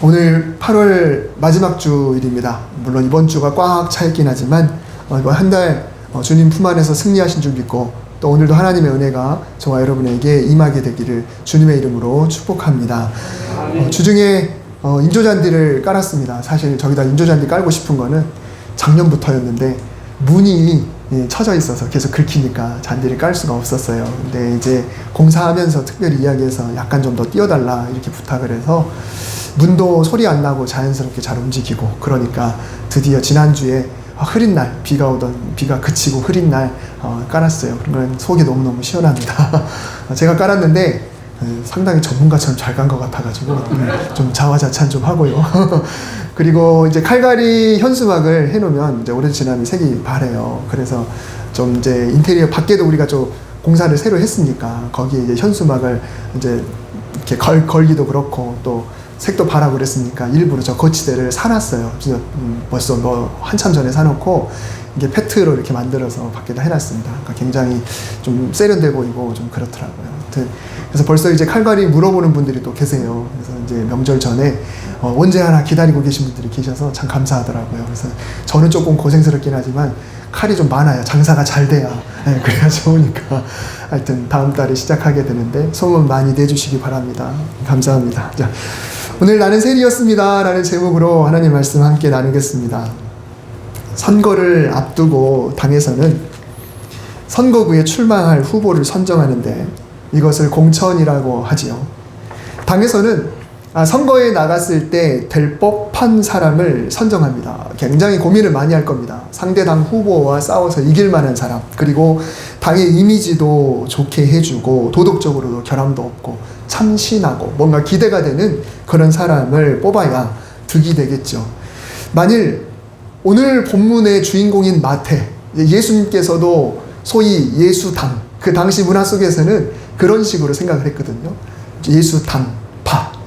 오늘 8월 마지막 주일입니다. 물론 이번 주가 꽉 차 있긴 하지만 이번 한 달 주님 품 안에서 승리하신 줄 믿고 또 오늘도 하나님의 은혜가 저와 여러분에게 임하게 되기를 주님의 이름으로 축복합니다. 주중에 인조잔디를 깔았습니다. 사실 저기다 인조잔디 깔고 싶은 거는 작년부터였는데 문이 쳐져 있어서 계속 긁히니까 잔디를 깔 수가 없었어요. 근데 이제 공사하면서 특별히 이야기해서 약간 좀 더 띄워달라 이렇게 부탁을 해서 문도 소리 안 나고 자연스럽게 잘 움직이고, 그러니까 드디어 지난주에 흐린 날, 비가 그치고 흐린 날 깔았어요. 그런 건 속이 너무너무 시원합니다. 제가 깔았는데 상당히 전문가처럼 잘 간 것 같아가지고 좀 자화자찬 좀 하고요. 그리고 이제 칼갈이 현수막을 해놓으면 이제 오랜 지남이 색이 바래요. 그래서 좀 이제 인테리어 밖에도 우리가 좀 공사를 새로 했으니까 거기에 이제 현수막을 이제 이렇게 걸기도 그렇고 또 색도 바라고 그랬으니까 일부러 저 거치대를 사놨어요. 벌써 한참 전에 사놓고 이게 페트로 이렇게 만들어서 밖에다 해놨습니다. 그러니까 굉장히 좀 세련돼 보이고 좀 그렇더라고요. 그래서 벌써 이제 칼갈이 물어보는 분들이 또 계세요. 그래서 이제 명절 전에 언제 하나 기다리고 계신 분들이 계셔서 참 감사하더라고요. 그래서 저는 조금 고생스럽긴 하지만 칼이 좀 많아요. 장사가 잘 돼야. 네, 그래야 좋으니까. 하여튼 다음 달에 시작하게 되는데 소문 많이 내주시기 바랍니다. 감사합니다. 자, 오늘 나는 셀이었습니다 라는 제목으로 하나님 말씀 함께 나누겠습니다. 선거를 앞두고 당에서는 선거구에 출마할 후보를 선정하는데 이것을 공천이라고 하지요. 당에서는 선거에 나갔을 때 될 법한 사람을 선정합니다. 굉장히 고민을 많이 할 겁니다. 상대 당 후보와 싸워서 이길 만한 사람, 그리고 당의 이미지도 좋게 해주고 도덕적으로도 결함도 없고 참신하고 뭔가 기대가 되는 그런 사람을 뽑아야 득이 되겠죠. 만일 오늘 본문의 주인공인 마태, 예수님께서도 소위 예수당, 그 당시 문화 속에서는 그런 식으로 생각을 했거든요.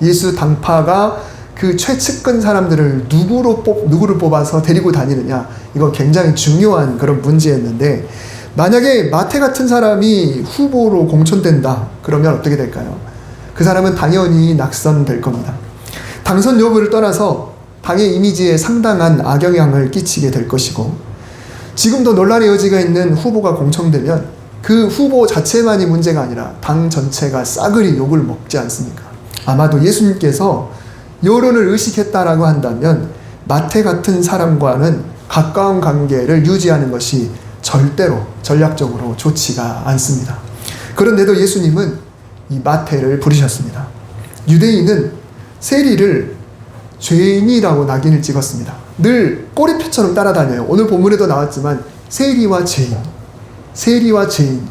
예수당파가 그 최측근 사람들을 누구를 뽑아서 데리고 다니느냐, 이거 굉장히 중요한 그런 문제였는데, 만약에 마태 같은 사람이 후보로 공천된다 그러면 어떻게 될까요? 그 사람은 당연히 낙선될 겁니다. 당선 여부를 떠나서 당의 이미지에 상당한 악영향을 끼치게 될 것이고, 지금도 논란의 여지가 있는 후보가 공천되면 그 후보 자체만이 문제가 아니라 당 전체가 싸그리 욕을 먹지 않습니까? 아마도 예수님께서 여론을 의식했다라고 한다면 마태 같은 사람과는 가까운 관계를 유지하는 것이 절대로 전략적으로 좋지가 않습니다. 그런데도 예수님은 이 마태를 부르셨습니다. 유대인은 세리를 죄인이라고 낙인을 찍었습니다. 늘 꼬리표처럼 따라다녀요. 오늘 본문에도 나왔지만 세리와 죄인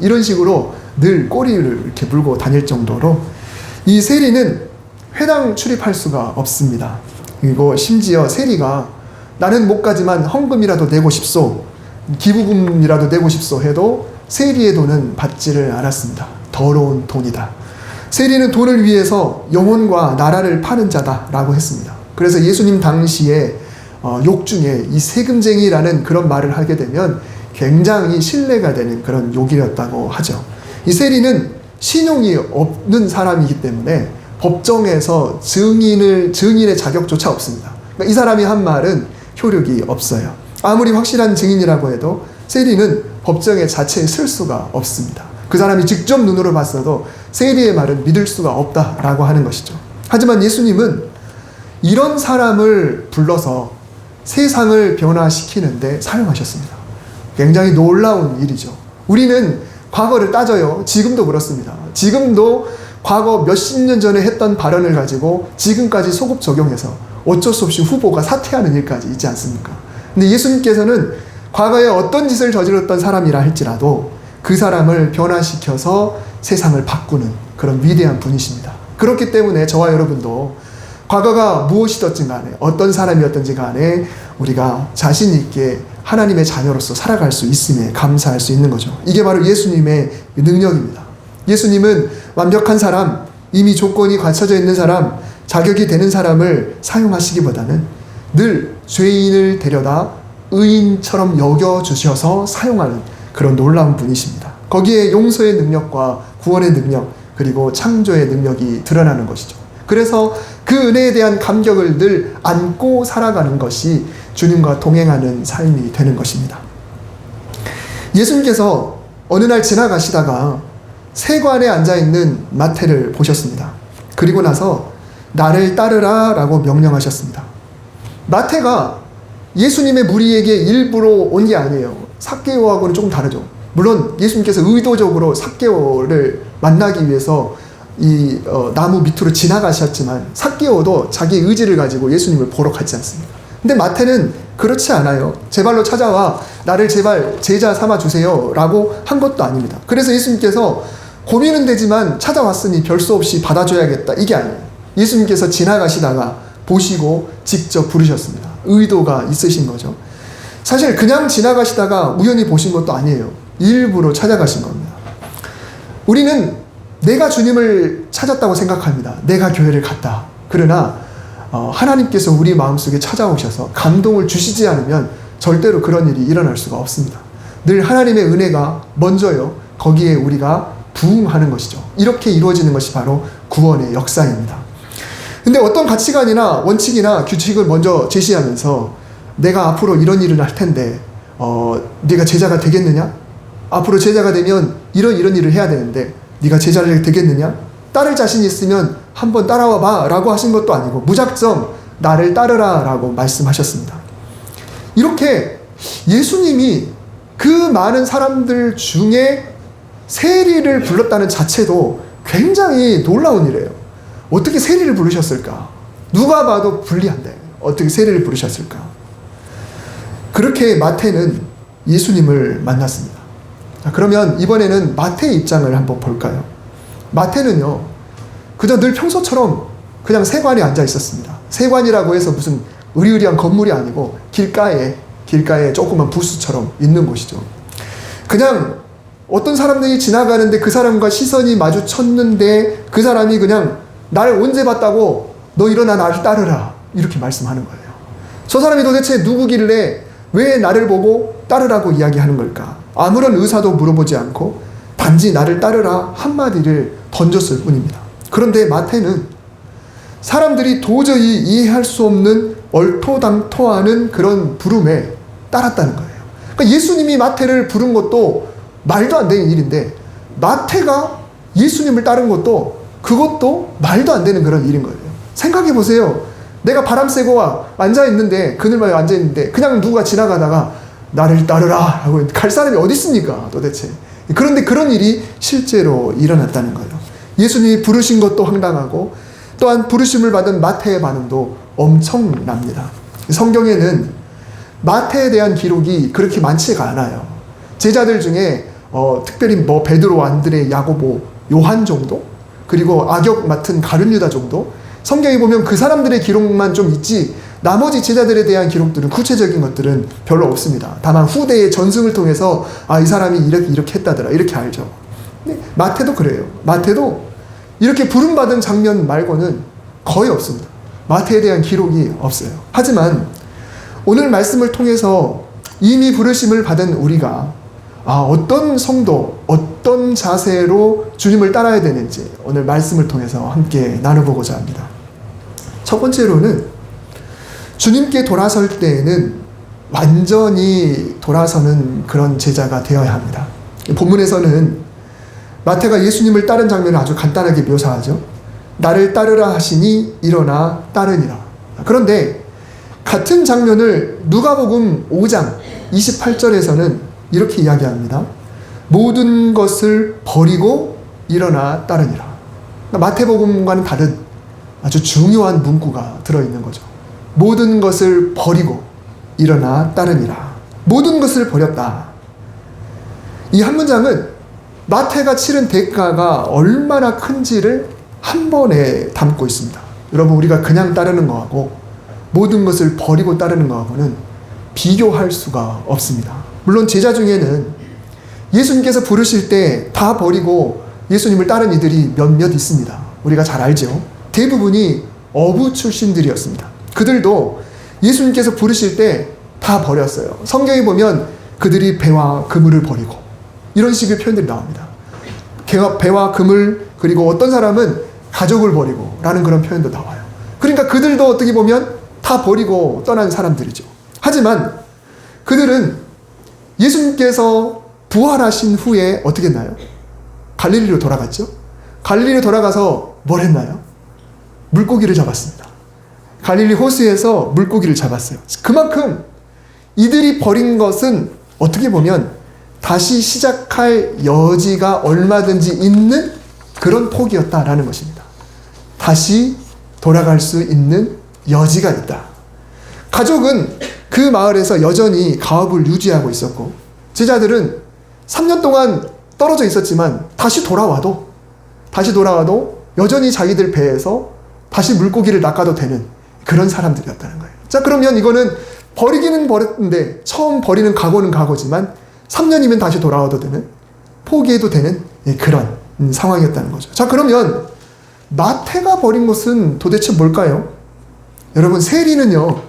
이런 식으로 늘 꼬리를 이렇게 물고 다닐 정도로 이 세리는 회당 출입할 수가 없습니다. 그리고 심지어 세리가 나는 못 가지만 헌금이라도 내고 싶소, 기부금이라도 내고 싶소 해도 세리의 돈은 받지를 않았습니다. 더러운 돈이다. 세리는 돈을 위해서 영혼과 나라를 파는 자다라고 했습니다. 그래서 예수님 당시에 욕 중에 이 세금쟁이라는 그런 말을 하게 되면 굉장히 신뢰가 되는 그런 욕이었다고 하죠. 이 세리는 신용이 없는 사람이기 때문에 법정에서 증인의 자격조차 없습니다. 그러니까 이 사람이 한 말은 효력이 없어요. 아무리 확실한 증인이라고 해도 세리는 법정에 자체에 설 수가 없습니다. 그 사람이 직접 눈으로 봤어도 세리의 말은 믿을 수가 없다라고 하는 것이죠. 하지만 예수님은 이런 사람을 불러서 세상을 변화시키는데 사용하셨습니다. 굉장히 놀라운 일이죠. 우리는 과거를 따져요. 지금도 그렇습니다. 지금도 과거 몇십 년 전에 했던 발언을 가지고 지금까지 소급 적용해서 어쩔 수 없이 후보가 사퇴하는 일까지 있지 않습니까? 근데 예수님께서는 과거에 어떤 짓을 저질렀던 사람이라 할지라도 그 사람을 변화시켜서 세상을 바꾸는 그런 위대한 분이십니다. 그렇기 때문에 저와 여러분도 과거가 무엇이든지 간에 어떤 사람이었든지 간에 우리가 자신 있게 하나님의 자녀로서 살아갈 수 있음에 감사할 수 있는 거죠. 이게 바로 예수님의 능력입니다. 예수님은 완벽한 사람, 이미 조건이 갖춰져 있는 사람, 자격이 되는 사람을 사용하시기보다는 늘 죄인을 데려다 의인처럼 여겨주셔서 사용하는 그런 놀라운 분이십니다. 거기에 용서의 능력과 구원의 능력, 그리고 창조의 능력이 드러나는 것이죠. 그래서 그 은혜에 대한 감격을 늘 안고 살아가는 것이 주님과 동행하는 삶이 되는 것입니다. 예수님께서 어느 날 지나가시다가 세관에 앉아있는 마태를 보셨습니다. 그리고 나서 나를 따르라 라고 명령하셨습니다. 마태가 예수님의 무리에게 일부러 온 게 아니에요. 삭개오하고는 조금 다르죠. 물론 예수님께서 의도적으로 삭개오를 만나기 위해서 이 나무 밑으로 지나가셨지만 삭개오도 자기 의지를 가지고 예수님을 보러 가지 않습니다. 근데 마태는 그렇지 않아요. 제 발로 찾아와 나를 제발 제자 삼아 주세요 라고 한 것도 아닙니다. 그래서 예수님께서 고민은 되지만 찾아왔으니 별 수 없이 받아줘야겠다, 이게 아니에요. 예수님께서 지나가시다가 보시고 직접 부르셨습니다. 의도가 있으신 거죠. 사실 그냥 지나가시다가 우연히 보신 것도 아니에요. 일부러 찾아가신 겁니다. 우리는 내가 주님을 찾았다고 생각합니다. 내가 교회를 갔다. 그러나 하나님께서 우리 마음속에 찾아오셔서 감동을 주시지 않으면 절대로 그런 일이 일어날 수가 없습니다. 늘 하나님의 은혜가 먼저요. 거기에 우리가 부응하는 것이죠. 이렇게 이루어지는 것이 바로 구원의 역사입니다. 근데 어떤 가치관이나 원칙이나 규칙을 먼저 제시하면서 내가 앞으로 이런 일을 할 텐데 네가 제자가 되겠느냐? 앞으로 제자가 되면 이런 일을 해야 되는데 네가 제자가 되겠느냐? 따를 자신 있으면 한번 따라와 봐 라고 하신 것도 아니고 무작정 나를 따르라 라고 말씀하셨습니다. 이렇게 예수님이 그 많은 사람들 중에 세리를 불렀다는 자체도 굉장히 놀라운 일이에요. 어떻게 세리를 부르셨을까? 누가 봐도 불리한데 어떻게 세리를 부르셨을까? 그렇게 마태는 예수님을 만났습니다. 자, 그러면 이번에는 마태의 입장을 한번 볼까요? 마태는요, 그저 늘 평소처럼 그냥 세관에 앉아 있었습니다. 세관이라고 해서 무슨 으리으리한 건물이 아니고 길가에 조그만 부스처럼 있는 곳이죠. 그냥 어떤 사람들이 지나가는데 그 사람과 시선이 마주쳤는데 그 사람이 그냥 나를 언제 봤다고 너 일어나 나를 따르라 이렇게 말씀하는 거예요. 저 사람이 도대체 누구길래 왜 나를 보고 따르라고 이야기하는 걸까? 아무런 의사도 물어보지 않고 단지 나를 따르라 한마디를 던졌을 뿐입니다. 그런데 마태는 사람들이 도저히 이해할 수 없는 얼토당토하는 그런 부름에 따랐다는 거예요. 그러니까 예수님이 마태를 부른 것도 말도 안 되는 일인데 마태가 예수님을 따른 것도 그것도 말도 안 되는 그런 일인 거예요. 생각해 보세요. 내가 바람 쐬고 앉아있는데 그늘만에 앉아있는데 그냥 누가 지나가다가 나를 따르라 하고 갈 사람이 어디 있습니까 도대체. 그런데 그런 일이 실제로 일어났다는 거예요. 예수님이 부르신 것도 황당하고 또한 부르심을 받은 마태의 반응도 엄청납니다. 성경에는 마태에 대한 기록이 그렇게 많지가 않아요. 제자들 중에 특별히 베드로, 안드레, 야고보, 요한 정도, 그리고 악역 맡은 가룟 유다 정도, 성경에 보면 그 사람들의 기록만 좀 있지 나머지 제자들에 대한 기록들은 구체적인 것들은 별로 없습니다. 다만 후대의 전승을 통해서 이 사람이 이렇게 했다더라 이렇게 알죠. 근데 마태도 그래요. 마태도 이렇게 부름받은 장면 말고는 거의 없습니다. 마태에 대한 기록이 없어요. 하지만 오늘 말씀을 통해서 이미 부르심을 받은 우리가 어떤 성도, 어떤 자세로 주님을 따라야 되는지 오늘 말씀을 통해서 함께 나눠보고자 합니다. 첫 번째로는 주님께 돌아설 때에는 완전히 돌아서는 그런 제자가 되어야 합니다. 본문에서는 마태가 예수님을 따른 장면을 아주 간단하게 묘사하죠. 나를 따르라 하시니 일어나 따르니라. 그런데 같은 장면을 누가복음 5장 28절에서는 이렇게 이야기합니다. 모든 것을 버리고 일어나 따르니라. 마태복음과는 다른 아주 중요한 문구가 들어있는 거죠. 모든 것을 버리고 일어나 따르니라. 모든 것을 버렸다. 이 한 문장은 마태가 치른 대가가 얼마나 큰지를 한 번에 담고 있습니다. 여러분, 우리가 그냥 따르는 거하고 모든 것을 버리고 따르는 거하고는 비교할 수가 없습니다. 물론 제자 중에는 예수님께서 부르실 때 다 버리고 예수님을 따른 이들이 몇몇 있습니다. 우리가 잘 알죠. 대부분이 어부 출신들이었습니다. 그들도 예수님께서 부르실 때 다 버렸어요. 성경에 보면 그들이 배와 그물을 버리고 이런 식의 표현들이 나옵니다. 배와 그물, 그리고 어떤 사람은 가족을 버리고 라는 그런 표현도 나와요. 그러니까 그들도 어떻게 보면 다 버리고 떠난 사람들이죠. 하지만 그들은 예수님께서 부활하신 후에 어떻게 했나요? 갈릴리로 돌아갔죠. 갈릴리로 돌아가서 뭘 했나요? 물고기를 잡았습니다. 갈릴리 호수에서 물고기를 잡았어요. 그만큼 이들이 버린 것은 어떻게 보면 다시 시작할 여지가 얼마든지 있는 그런 폭이었다라는 것입니다. 다시 돌아갈 수 있는 여지가 있다. 가족은 그 마을에서 여전히 가업을 유지하고 있었고, 제자들은 3년 동안 떨어져 있었지만 다시 돌아와도 여전히 자기들 배에서 다시 물고기를 낚아도 되는 그런 사람들이었다는 거예요. 자, 그러면 이거는 버리기는 버렸는데 처음 버리는 각오는 각오지만 3년이면 다시 돌아와도 되는, 포기해도 되는 그런 상황이었다는 거죠. 자, 그러면 마태가 버린 것은 도대체 뭘까요? 여러분, 세리는요,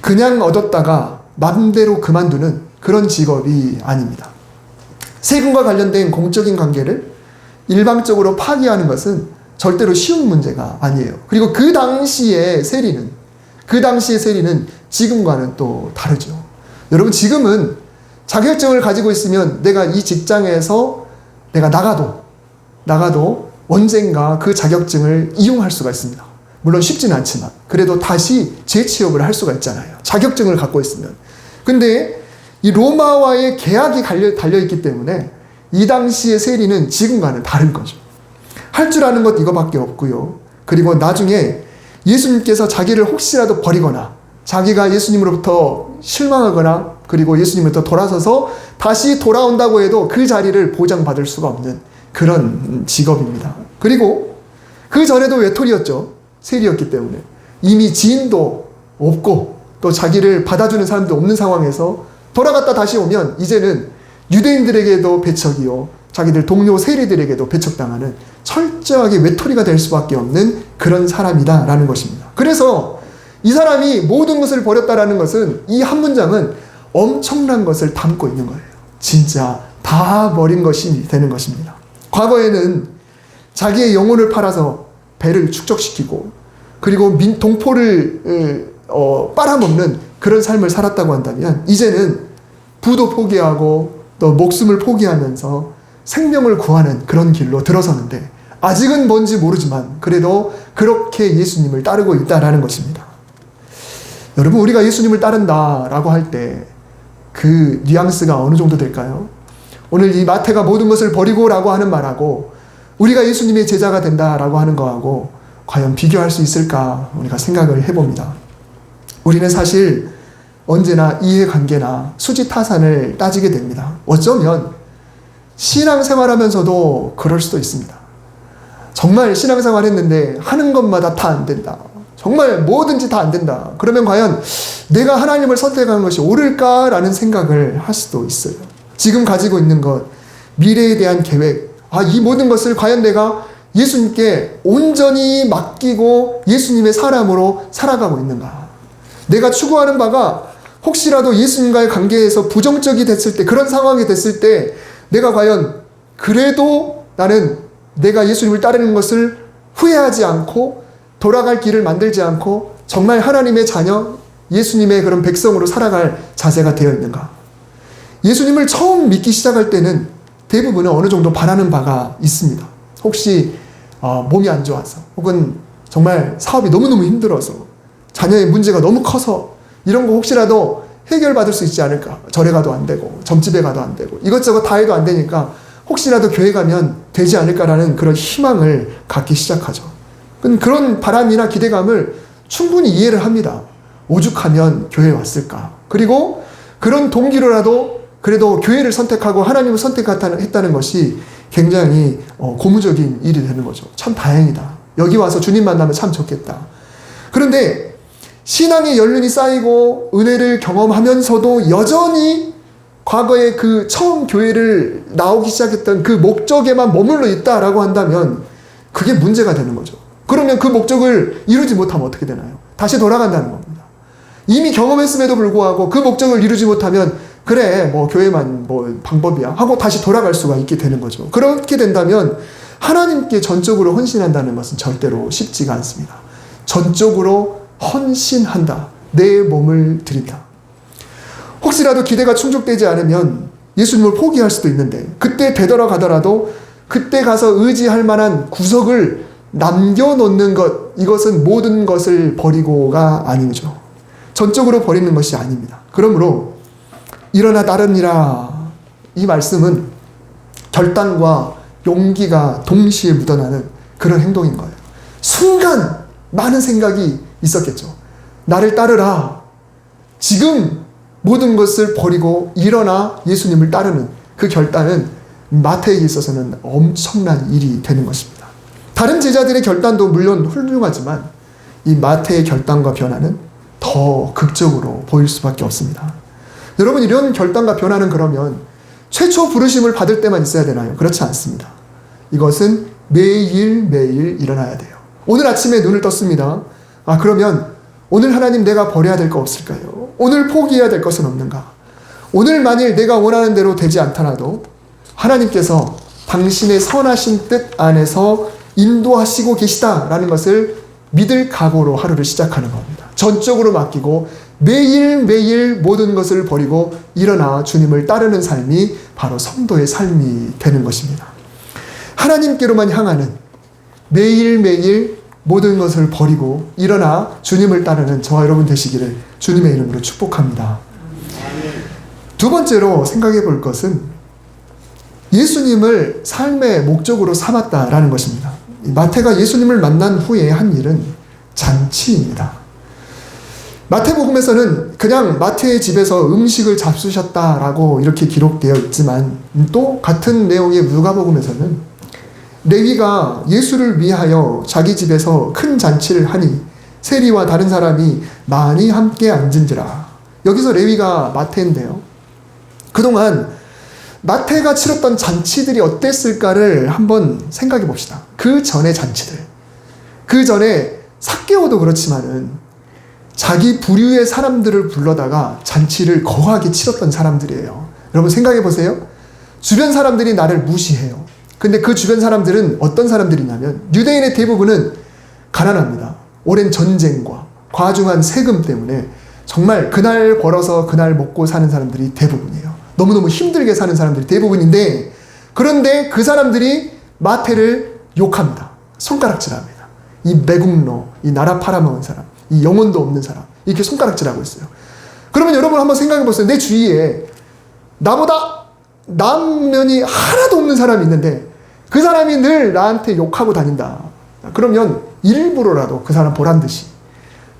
그냥 얻었다가 맘대로 그만두는 그런 직업이 아닙니다. 세금과 관련된 공적인 관계를 일방적으로 파기하는 것은 절대로 쉬운 문제가 아니에요. 그리고 그 당시의 세리는 지금과는 또 다르죠. 여러분, 지금은 자격증을 가지고 있으면 내가 이 직장에서 내가 나가도 언젠가 그 자격증을 이용할 수가 있습니다. 물론 쉽지는 않지만 그래도 다시 재취업을 할 수가 있잖아요. 자격증을 갖고 있으면. 근데 이 로마와의 계약이 달려있기 때문에 이 당시의 세리는 지금과는 다른 거죠. 할 줄 아는 것 이거밖에 없고요. 그리고 나중에 예수님께서 자기를 혹시라도 버리거나 자기가 예수님으로부터 실망하거나 그리고 예수님으로부터 돌아서서 다시 돌아온다고 해도 그 자리를 보장받을 수가 없는 그런 직업입니다. 그리고 그 전에도 외톨이였죠. 세리였기 때문에. 이미 지인도 없고 또 자기를 받아주는 사람도 없는 상황에서 돌아갔다 다시 오면 이제는 유대인들에게도 배척이요, 자기들 동료 세리들에게도 배척당하는 철저하게 외톨이가 될 수밖에 없는 그런 사람이다라는 것입니다. 그래서 이 사람이 모든 것을 버렸다라는 것은, 이 한 문장은 엄청난 것을 담고 있는 거예요. 진짜 다 버린 것이 되는 것입니다. 과거에는 자기의 영혼을 팔아서 배를 축적시키고 그리고 동포를 빨아먹는 그런 삶을 살았다고 한다면, 이제는 부도 포기하고 또 목숨을 포기하면서 생명을 구하는 그런 길로 들어서는데, 아직은 뭔지 모르지만 그래도 그렇게 예수님을 따르고 있다라는 것입니다. 여러분, 우리가 예수님을 따른다라고 할 때 그 뉘앙스가 어느 정도 될까요? 오늘 이 마태가 모든 것을 버리고라고 하는 말하고 우리가 예수님의 제자가 된다라고 하는 거하고 과연 비교할 수 있을까 우리가 생각을 해봅니다. 우리는 사실 언제나 이해관계나 수지타산을 따지게 됩니다. 어쩌면 신앙생활하면서도 그럴 수도 있습니다. 정말 신앙생활 했는데 하는 것마다 다 안 된다. 정말 뭐든지 다 안 된다. 그러면 과연 내가 하나님을 선택한 것이 옳을까라는 생각을 할 수도 있어요. 지금 가지고 있는 것, 미래에 대한 계획, 이 모든 것을 과연 내가 예수님께 온전히 맡기고 예수님의 사람으로 살아가고 있는가? 내가 추구하는 바가 혹시라도 예수님과의 관계에서 부정적이 됐을 때, 그런 상황이 됐을 때 내가 과연 그래도 나는 내가 예수님을 따르는 것을 후회하지 않고 돌아갈 길을 만들지 않고 정말 하나님의 자녀, 예수님의 그런 백성으로 살아갈 자세가 되어 있는가? 예수님을 처음 믿기 시작할 때는 대부분은 어느 정도 바라는 바가 있습니다. 혹시 몸이 안 좋아서, 혹은 정말 사업이 너무너무 힘들어서, 자녀의 문제가 너무 커서 이런 거 혹시라도 해결받을 수 있지 않을까? 절에 가도 안 되고 점집에 가도 안 되고 이것저것 다 해도 안 되니까 혹시라도 교회 가면 되지 않을까라는 그런 희망을 갖기 시작하죠. 그런 바람이나 기대감을 충분히 이해를 합니다. 오죽하면 교회에 왔을까? 그리고 그런 동기로라도 그래도 교회를 선택하고 하나님을 선택했다는 것이 굉장히 고무적인 일이 되는 거죠. 참 다행이다. 여기 와서 주님 만나면 참 좋겠다. 그런데 신앙의 연륜이 쌓이고 은혜를 경험하면서도 여전히 과거에 그 처음 교회를 나오기 시작했던 그 목적에만 머물러 있다라고 한다면 그게 문제가 되는 거죠. 그러면 그 목적을 이루지 못하면 어떻게 되나요? 다시 돌아간다는 겁니다. 이미 경험했음에도 불구하고 그 목적을 이루지 못하면 그래, 교회만 방법이야 하고 다시 돌아갈 수가 있게 되는 거죠. 그렇게 된다면 하나님께 전적으로 헌신한다는 것은 절대로 쉽지가 않습니다. 전적으로 헌신한다. 내 몸을 드린다. 혹시라도 기대가 충족되지 않으면 예수님을 포기할 수도 있는데 그때 되돌아가더라도 그때 가서 의지할 만한 구석을 남겨놓는 것, 이것은 모든 것을 버리고가 아니죠. 전적으로 버리는 것이 아닙니다. 그러므로 일어나 따르니라, 이 말씀은 결단과 용기가 동시에 묻어나는 그런 행동인 거예요. 순간 많은 생각이 있었겠죠. 나를 따르라. 지금 모든 것을 버리고 일어나 예수님을 따르는 그 결단은 마태에게 있어서는 엄청난 일이 되는 것입니다. 다른 제자들의 결단도 물론 훌륭하지만 이 마태의 결단과 변화는 더 극적으로 보일 수밖에 없습니다. 여러분, 이런 결단과 변화는 그러면 최초 부르심을 받을 때만 있어야 되나요? 그렇지 않습니다. 이것은 매일매일 일어나야 돼요. 오늘 아침에 눈을 떴습니다. 그러면 오늘 하나님 내가 버려야 될 거 없을까요? 오늘 포기해야 될 것은 없는가? 오늘 만일 내가 원하는 대로 되지 않더라도 하나님께서 당신의 선하신 뜻 안에서 인도하시고 계시다라는 것을 믿을 각오로 하루를 시작하는 겁니다. 전적으로 맡기고 매일매일 모든 것을 버리고 일어나 주님을 따르는 삶이 바로 성도의 삶이 되는 것입니다. 하나님께로만 향하는 매일매일 모든 것을 버리고 일어나 주님을 따르는 저와 여러분 되시기를 주님의 이름으로 축복합니다. 두 번째로 생각해 볼 것은 예수님을 삶의 목적으로 삼았다라는 것입니다. 마태가 예수님을 만난 후에 한 일은 잔치입니다. 마태복음에서는 그냥 마태의 집에서 음식을 잡수셨다라고 이렇게 기록되어 있지만 또 같은 내용의 누가복음에서는 레위가 예수를 위하여 자기 집에서 큰 잔치를 하니 세리와 다른 사람이 많이 함께 앉은지라. 여기서 레위가 마태인데요. 그동안 마태가 치렀던 잔치들이 어땠을까를 한번 생각해 봅시다. 그 전의 잔치들. 그 전에 삭개오도 그렇지만은 자기 부류의 사람들을 불러다가 잔치를 거하게 치렀던 사람들이에요. 여러분 생각해 보세요. 주변 사람들이 나를 무시해요. 근데 그 주변 사람들은 어떤 사람들이냐면 유대인의 대부분은 가난합니다. 오랜 전쟁과 과중한 세금 때문에 정말 그날 벌어서 그날 먹고 사는 사람들이 대부분이에요. 너무너무 힘들게 사는 사람들이 대부분인데 그런데 그 사람들이 마태를 욕합니다. 손가락질합니다. 이 매국노, 이 나라 팔아먹은 사람, 이 영혼도 없는 사람, 이렇게 손가락질하고 있어요. 그러면 여러분 한번 생각해 보세요. 내 주위에 나보다 남면이 하나도 없는 사람이 있는데 그 사람이 늘 나한테 욕하고 다닌다. 그러면 일부러라도 그 사람 보란 듯이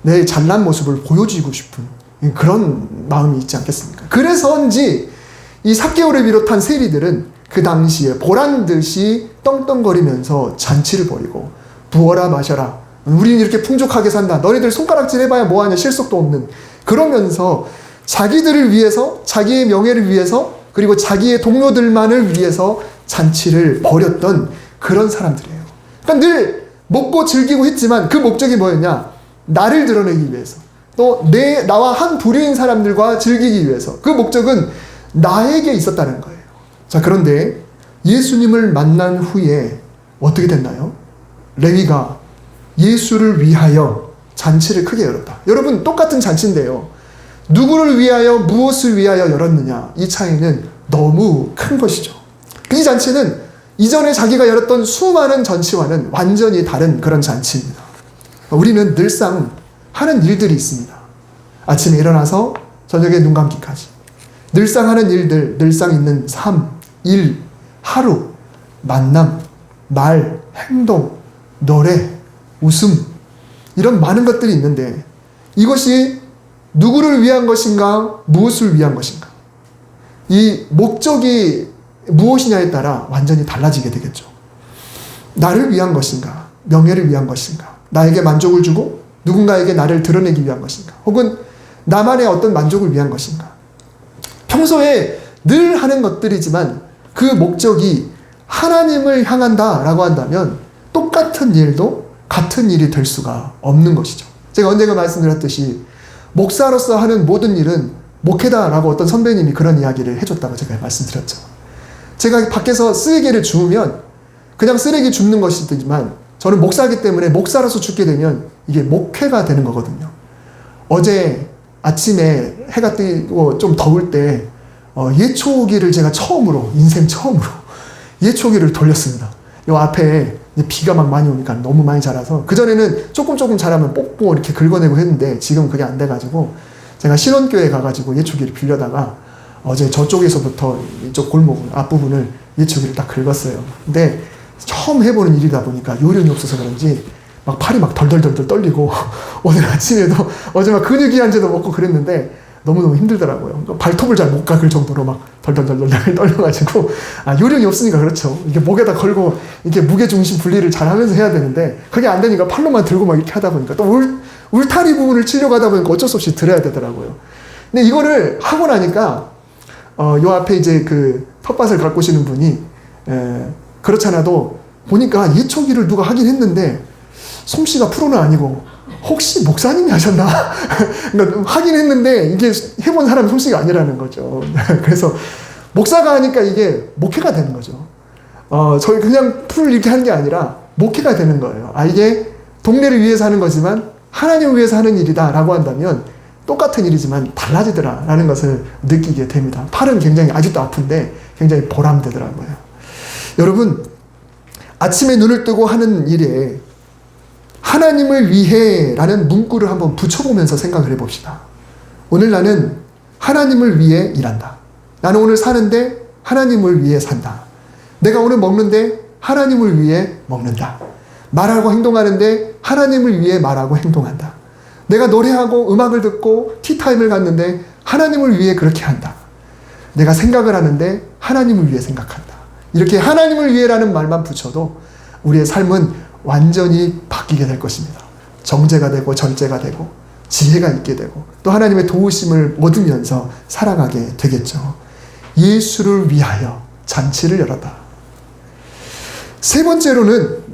내 잘난 모습을 보여주고 싶은 그런 마음이 있지 않겠습니까? 그래서인지 이 삭개오를 비롯한 세리들은 그 당시에 보란 듯이 떵떵거리면서 잔치를 벌이고 부어라 마셔라. 우리는 이렇게 풍족하게 산다. 너희들 손가락질 해봐야 뭐하냐. 실속도 없는. 그러면서 자기들을 위해서, 자기의 명예를 위해서, 그리고 자기의 동료들만을 위해서 잔치를 벌였던 그런 사람들이에요. 그러니까 늘 먹고 즐기고 했지만 그 목적이 뭐였냐? 나를 드러내기 위해서. 또 나와 한 부류인 사람들과 즐기기 위해서. 그 목적은 나에게 있었다는 거예요. 자, 그런데 예수님을 만난 후에 어떻게 됐나요? 레위가 예수를 위하여 잔치를 크게 열었다. 여러분 똑같은 잔치인데요. 누구를 위하여 무엇을 위하여 열었느냐, 이 차이는 너무 큰 것이죠. 이 잔치는 이전에 자기가 열었던 수많은 잔치와는 완전히 다른 그런 잔치입니다. 우리는 늘상 하는 일들이 있습니다. 아침에 일어나서 저녁에 눈 감기까지 늘상 하는 일들, 늘상 있는 삶, 일, 하루, 만남, 말, 행동, 노래, 웃음, 이런 많은 것들이 있는데 이것이 누구를 위한 것인가, 무엇을 위한 것인가, 이 목적이 무엇이냐에 따라 완전히 달라지게 되겠죠. 나를 위한 것인가, 명예를 위한 것인가, 나에게 만족을 주고 누군가에게 나를 드러내기 위한 것인가, 혹은 나만의 어떤 만족을 위한 것인가. 평소에 늘 하는 것들이지만 그 목적이 하나님을 향한다라고 한다면 똑같은 일도 같은 일이 될 수가 없는 것이죠. 제가 언젠가 말씀드렸듯이 목사로서 하는 모든 일은 목회다라고 어떤 선배님이 그런 이야기를 해줬다고 제가 말씀드렸죠. 제가 밖에서 쓰레기를 주우면 그냥 쓰레기 줍는 것이지만 저는 목사이기 때문에 목사로서 죽게 되면 이게 목회가 되는 거거든요. 어제 아침에 해가 뜨고 좀 더울 때 예초기를 제가 인생 처음으로 예초기를 돌렸습니다. 요 앞에 비가 막 많이 오니까 너무 많이 자라서, 그전에는 조금 자라면 뽑고 이렇게 긁어내고 했는데 지금 그게 안 돼가지고 제가 신원교회 가가지고 예초기를 빌려다가 어제 저쪽에서부터 이쪽 골목 앞부분을 예초기를 딱 긁었어요. 근데 처음 해보는 일이다 보니까 요령이 없어서 그런지 막 팔이 막 덜덜덜덜 떨리고 오늘 아침에도 어제 막 근육이완제도 먹고 그랬는데 너무너무 힘들더라고요. 발톱을 잘 못 깎을 정도로 막 덜덜덜덜 떨려가지고, 요령이 없으니까 그렇죠. 이게 목에다 걸고 이렇게 무게중심 분리를 잘 하면서 해야 되는데 그게 안 되니까 팔로만 들고 막 이렇게 하다 보니까 또 울타리 부분을 치려고 하다 보니까 어쩔 수 없이 들어야 되더라고요. 근데 이거를 하고 나니까 요 앞에 이제 그 텃밭을 가꾸시는 분이 그렇잖아도 보니까 예초기를 누가 하긴 했는데 솜씨가 프로는 아니고 혹시 목사님이 하셨나? 그러니까 하긴 했는데 이게 해본 사람 솜씨가 아니라는 거죠. 그래서 목사가 하니까 이게 목회가 되는 거죠. 저희 그냥 풀 이렇게 하는 게 아니라 목회가 되는 거예요. 이게 동네를 위해서 하는 거지만 하나님을 위해서 하는 일이다 라고 한다면 똑같은 일이지만 달라지더라 라는 것을 느끼게 됩니다. 팔은 굉장히 아직도 아픈데 굉장히 보람되더라고요. 여러분, 아침에 눈을 뜨고 하는 일에 하나님을 위해 라는 문구를 한번 붙여보면서 생각을 해봅시다. 오늘 나는 하나님을 위해 일한다. 나는 오늘 사는데 하나님을 위해 산다. 내가 오늘 먹는데 하나님을 위해 먹는다. 말하고 행동하는데 하나님을 위해 말하고 행동한다. 내가 노래하고 음악을 듣고 티타임을 갖는데 하나님을 위해 그렇게 한다. 내가 생각을 하는데 하나님을 위해 생각한다. 이렇게 하나님을 위해라는 말만 붙여도 우리의 삶은 완전히 바뀌게 될 것입니다. 정죄가 되고 절제가 되고 지혜가 있게 되고 또 하나님의 도우심을 얻으면서 살아가게 되겠죠. 예수를 위하여 잔치를 열었다. 세 번째로는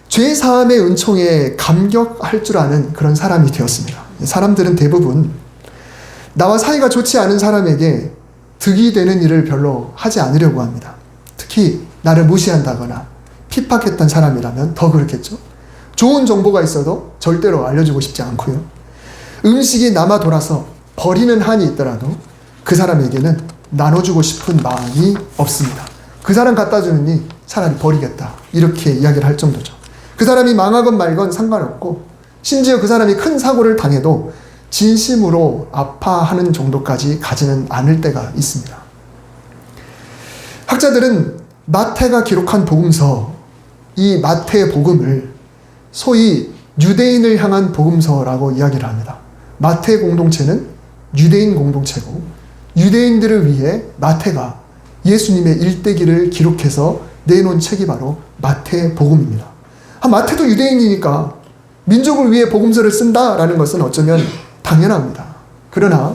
죄사함의 은총에 감격할 줄 아는 그런 사람이 되었습니다. 사람들은 대부분 나와 사이가 좋지 않은 사람에게 득이 되는 일을 별로 하지 않으려고 합니다. 특히 나를 무시한다거나 핍박했던 사람이라면 더 그렇겠죠. 좋은 정보가 있어도 절대로 알려주고 싶지 않고요. 음식이 남아 돌아서 버리는 한이 있더라도 그 사람에게는 나눠주고 싶은 마음이 없습니다. 그 사람 갖다 주느니 차라리 버리겠다, 이렇게 이야기를 할 정도죠. 그 사람이 망하건 말건 상관없고 심지어 그 사람이 큰 사고를 당해도 진심으로 아파하는 정도까지 가지는 않을 때가 있습니다. 학자들은 마태가 기록한 복음서, 이 마태의 복음을 소위 유대인을 향한 복음서라고 이야기를 합니다. 마태의 공동체는 유대인 공동체고 유대인들을 위해 마태가 예수님의 일대기를 기록해서 내놓은 책이 바로 마태의 복음입니다. 마태도 유대인이니까 민족을 위해 복음서를 쓴다라는 것은 어쩌면 당연합니다. 그러나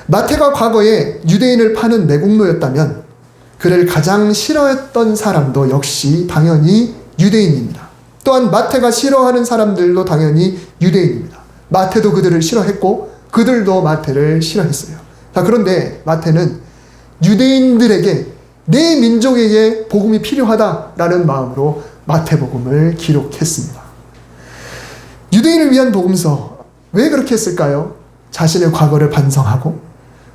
마태가 과거에 유대인을 파는 매국노였다면 그를 가장 싫어했던 사람도 역시 당연히 유대인입니다. 또한 마태가 싫어하는 사람들도 당연히 유대인입니다. 마태도 그들을 싫어했고 그들도 마태를 싫어했어요. 그런데 마태는 유대인들에게, 내 민족에게 복음이 필요하다라는 마음으로 마태복음을 기록했습니다. 유대인을 위한 복음서, 왜 그렇게 했을까요? 자신의 과거를 반성하고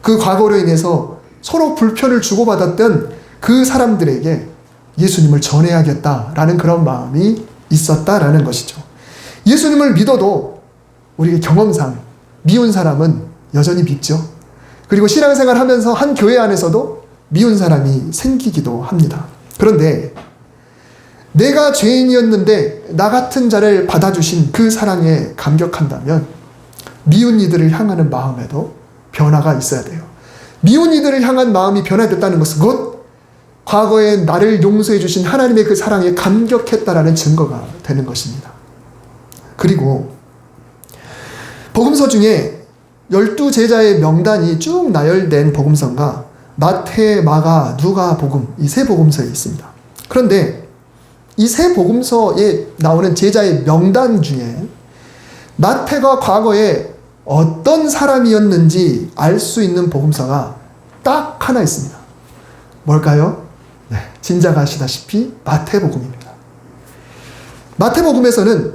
그 과거로 인해서 서로 불편을 주고받았던 그 사람들에게 예수님을 전해야겠다라는 그런 마음이 있었다라는 것이죠. 예수님을 믿어도 우리의 경험상 미운 사람은 여전히 믿죠. 그리고 신앙생활 하면서 한 교회 안에서도 미운 사람이 생기기도 합니다. 그런데 내가 죄인이었는데 나 같은 자를 받아주신 그 사랑에 감격한다면 미운 이들을 향하는 마음에도 변화가 있어야 돼요. 미운 이들을 향한 마음이 변화됐다는 것은 곧 과거에 나를 용서해 주신 하나님의 그 사랑에 감격했다라는 증거가 되는 것입니다. 그리고 복음서 중에 12제자의 명단이 쭉 나열된 복음서가 마태, 마가, 누가 복음, 이 세 복음서에 있습니다. 그런데 이 세 복음서에 나오는 제자의 명단 중에 마태가 과거에 어떤 사람이었는지 알 수 있는 복음서가 딱 하나 있습니다. 뭘까요? 네, 진작 아시다시피 마태복음입니다. 마태복음에서는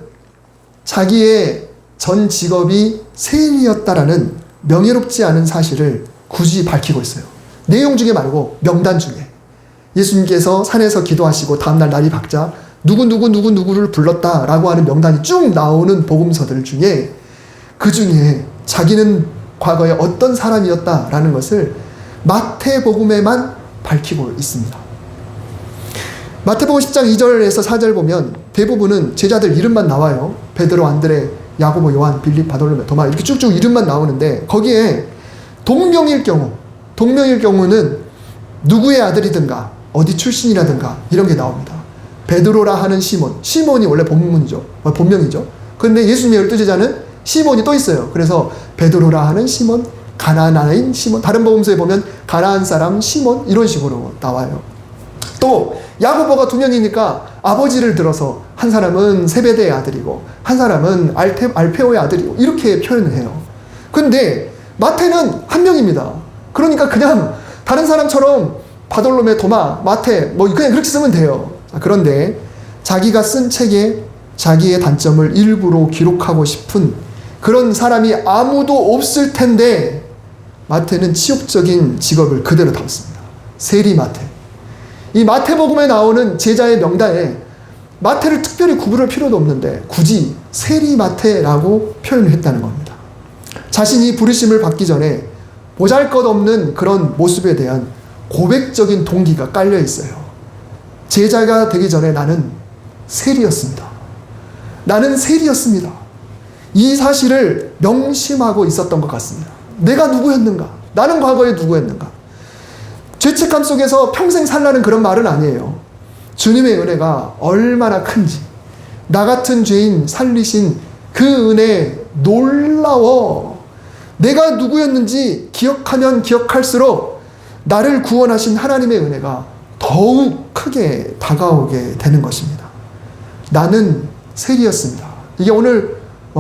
자기의 전 직업이 세리였다라는 명예롭지 않은 사실을 굳이 밝히고 있어요. 내용 중에 말고 명단 중에. 예수님께서 산에서 기도하시고 다음날 날이 밝자 누구를 불렀다라고 하는 명단이 쭉 나오는 복음서들 중에 그 중에 자기는 과거에 어떤 사람이었다라는 것을 마태복음에만 밝히고 있습니다. 마태복음 10장 2절에서 4절 보면 대부분은 제자들 이름만 나와요. 베드로, 안드레, 야고보, 요한, 빌립, 바돌로메, 도마 이렇게 쭉쭉 이름만 나오는데 거기에 동명일 경우는 누구의 아들이든가 어디 출신이라든가 이런 게 나옵니다. 베드로라 하는 시몬이 원래 본명이죠. 그런데 예수님의 12제자는 시몬이 또 있어요. 그래서 베드로라 하는 시몬, 가나안인 시몬, 다른 복음서에 보면 가나안 사람 시몬 이런 식으로 나와요. 또 야고보가 2명이니까 아버지를 들어서 한 사람은 세베대의 아들이고 한 사람은 알페오의 아들이고 이렇게 표현을 해요. 근데 마태는 한 명입니다. 그러니까 그냥 다른 사람처럼 바돌로메, 도마, 마태 뭐 그냥 그렇게 쓰면 돼요. 그런데 자기가 쓴 책에 자기의 단점을 일부러 기록하고 싶은 그런 사람이 아무도 없을 텐데 마태는 치욕적인 직업을 그대로 담습니다. 세리 마태. 이 마태복음에 나오는 제자의 명단에 마태를 특별히 구분할 필요도 없는데 굳이 세리 마태라고 표현을 했다는 겁니다. 자신이 부르심을 받기 전에 보잘것없는 그런 모습에 대한 고백적인 동기가 깔려 있어요. 제자가 되기 전에 나는 세리였습니다. 이 사실을 명심하고 있었던 것 같습니다. 내가 누구였는가? 나는 과거에 누구였는가? 죄책감 속에서 평생 살라는 그런 말은 아니에요. 주님의 은혜가 얼마나 큰지, 나 같은 죄인 살리신 그 은혜 놀라워. 내가 누구였는지 기억하면 기억할수록 나를 구원하신 하나님의 은혜가 더욱 크게 다가오게 되는 것입니다. 나는 세리였습니다. 이게 오늘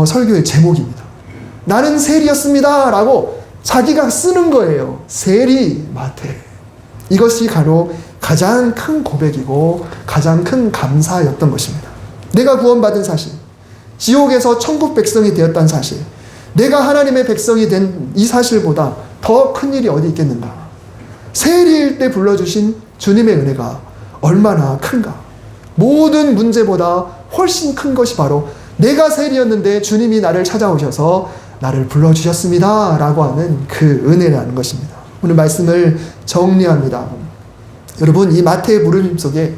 설교의 제목입니다. 나는 세리였습니다 라고 자기가 쓰는 거예요. 세리 마태. 이것이 가장 큰 고백이고 가장 큰 감사였던 것입니다. 내가 구원받은 사실, 지옥에서 천국 백성이 되었다는 사실, 내가 하나님의 백성이 된 이 사실보다 더 큰 일이 어디 있겠는가? 세리일 때 불러주신 주님의 은혜가 얼마나 큰가? 모든 문제보다 훨씬 큰 것이 바로 내가 세리였는데 주님이 나를 찾아오셔서 나를 불러주셨습니다 라고 하는 그 은혜라는 것입니다. 오늘 말씀을 정리합니다. 여러분, 이 마태의 부르심 속에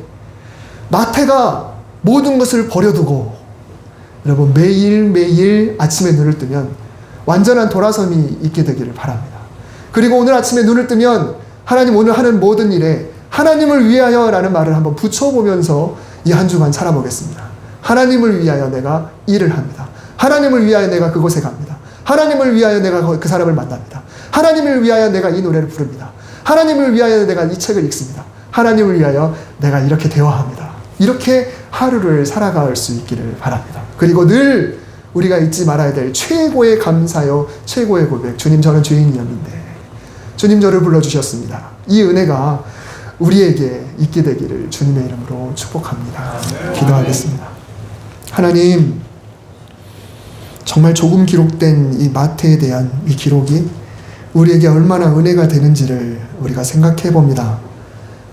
마태가 모든 것을 버려두고 여러분 매일매일 아침에 눈을 뜨면 완전한 돌아섬이 있게 되기를 바랍니다. 그리고 오늘 아침에 눈을 뜨면 하나님 오늘 하는 모든 일에 하나님을 위하여 라는 말을 한번 붙여보면서 이 한 주만 살아보겠습니다. 하나님을 위하여 내가 일을 합니다. 하나님을 위하여 내가 그곳에 갑니다. 하나님을 위하여 내가 그 사람을 만납니다. 하나님을 위하여 내가 이 노래를 부릅니다. 하나님을 위하여 내가 이 책을 읽습니다. 하나님을 위하여 내가 이렇게 대화합니다. 이렇게 하루를 살아갈 수 있기를 바랍니다. 그리고 늘 우리가 잊지 말아야 될 최고의 감사요, 최고의 고백. 주님, 저는 죄인이었는데 주님 저를 불러주셨습니다. 이 은혜가 우리에게 있게 되기를 주님의 이름으로 축복합니다. 기도하겠습니다. 하나님, 정말 조금 기록된 이 마태에 대한 이 기록이 우리에게 얼마나 은혜가 되는지를 우리가 생각해 봅니다.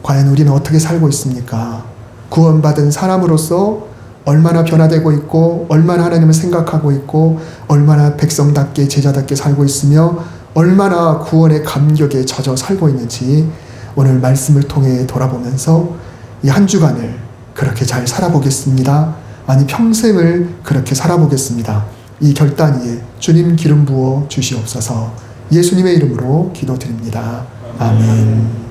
과연 우리는 어떻게 살고 있습니까? 구원받은 사람으로서 얼마나 변화되고 있고 얼마나 하나님을 생각하고 있고 얼마나 백성답게 제자답게 살고 있으며 얼마나 구원의 감격에 젖어 살고 있는지 오늘 말씀을 통해 돌아보면서 이 한 주간을 그렇게 잘 살아보겠습니다. 아니 평생을 그렇게 살아보겠습니다. 이 결단 위에 주님 기름 부어 주시옵소서. 예수님의 이름으로 기도드립니다. 아멘.